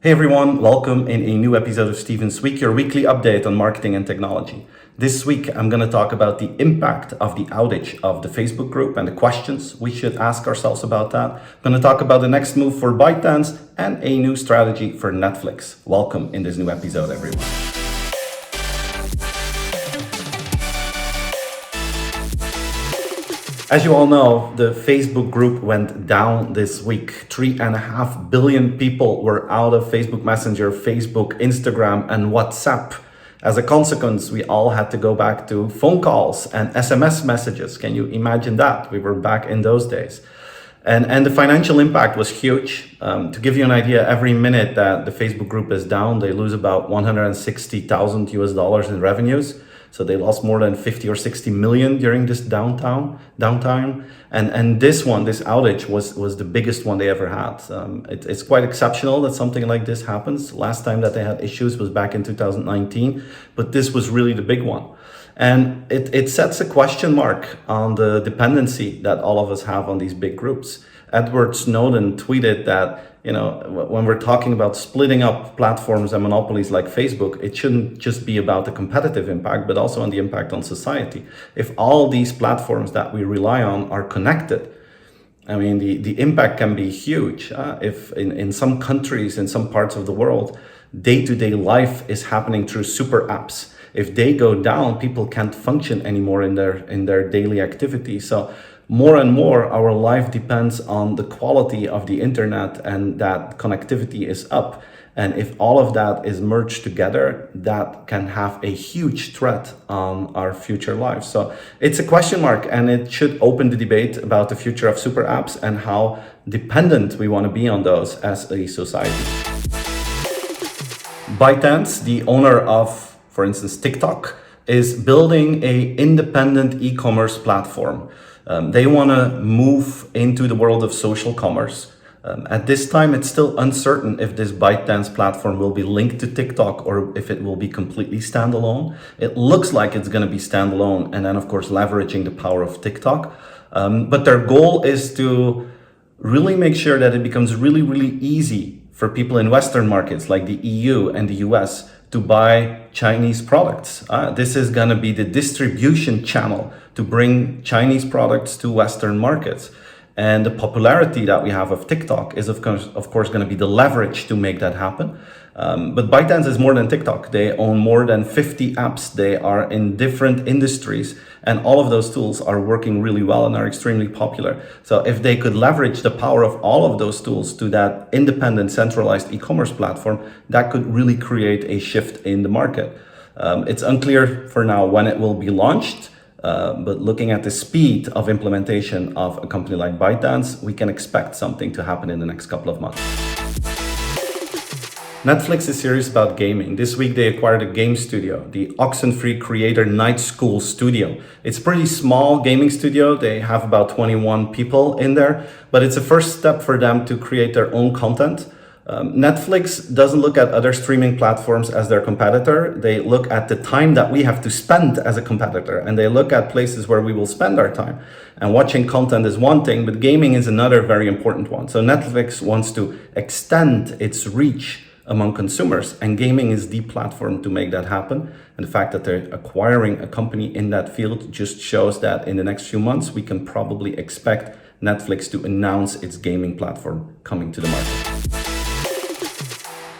Hey everyone, welcome in a new episode of Steven's Week, your weekly update on marketing and technology. This week, I'm going to talk about the impact of the outage of the Facebook group and the questions we should ask ourselves about that. I'm going to talk about the next move for ByteDance and a new strategy for Netflix. Welcome in this new episode, everyone. As you all know, the Facebook group went down this week. 3.5 billion people were out of Facebook Messenger, Facebook, Instagram, and WhatsApp. As a consequence, we all had to go back to phone calls and SMS messages. Can you imagine that? We were back in those days. And the financial impact was huge. To give you an idea, every minute that the Facebook group is down, they lose about 160,000 US dollars in revenues. So they lost more than 50 or 60 million during this downtime. And this outage was the biggest one they ever had. It's quite exceptional that something like this happens. Last time that they had issues was back in 2019, but this was really the big one. And it sets a question mark on the dependency that all of us have on these big groups. Edward Snowden tweeted that, when we're talking about splitting up platforms and monopolies like Facebook, it shouldn't just be about the competitive impact, but also on the impact on society. If all these platforms that we rely on are connected, the impact can be huge. If in some countries, in some parts of the world, day-to-day life is happening through super apps. If they go down, people can't function anymore in their daily activity. So more and more, our life depends on the quality of the internet, and that connectivity is up. And if all of that is merged together, that can have a huge threat on our future lives. So it's a question mark, and it should open the debate about the future of super apps and how dependent we want to be on those as a society. ByteDance, the owner of, for instance, TikTok, is building an independent e-commerce platform. They want to move into the world of social commerce. At this time, it's still uncertain if this ByteDance platform will be linked to TikTok or if it will be completely standalone. It looks like it's going to be standalone, and then, of course, leveraging the power of TikTok. But their goal is to really make sure that it becomes really, really easy for people in Western markets like the EU and the US to buy Chinese products. This is going to be the distribution channel to bring Chinese products to Western markets. And the popularity that we have of TikTok is, of course, going to be the leverage to make that happen. But ByteDance is more than TikTok. They own more than 50 apps. They are in different industries, and all of those tools are working really well and are extremely popular. So if they could leverage the power of all of those tools to that independent, centralized e-commerce platform, that could really create a shift in the market. It's unclear for now when it will be launched. But looking at the speed of implementation of a company like ByteDance, we can expect something to happen in the next couple of months. Netflix is serious about gaming. This week they acquired a game studio, the Oxenfree Creator Night School Studio. It's a pretty small gaming studio. They have about 21 people in there, but it's a first step for them to create their own content. Netflix doesn't look at other streaming platforms as their competitor. They look at the time that we have to spend as a competitor, and they look at places where we will spend our time. And watching content is one thing, but gaming is another very important one. So Netflix wants to extend its reach among consumers, and gaming is the platform to make that happen. And the fact that they're acquiring a company in that field just shows that in the next few months, we can probably expect Netflix to announce its gaming platform coming to the market.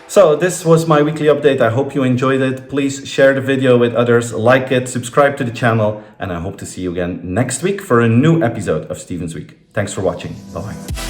So this was my weekly update. I hope you enjoyed it. Please share the video with others, like it, subscribe to the channel, and I hope to see you again next week for a new episode of Steven's Week. Thanks for watching. Bye-bye.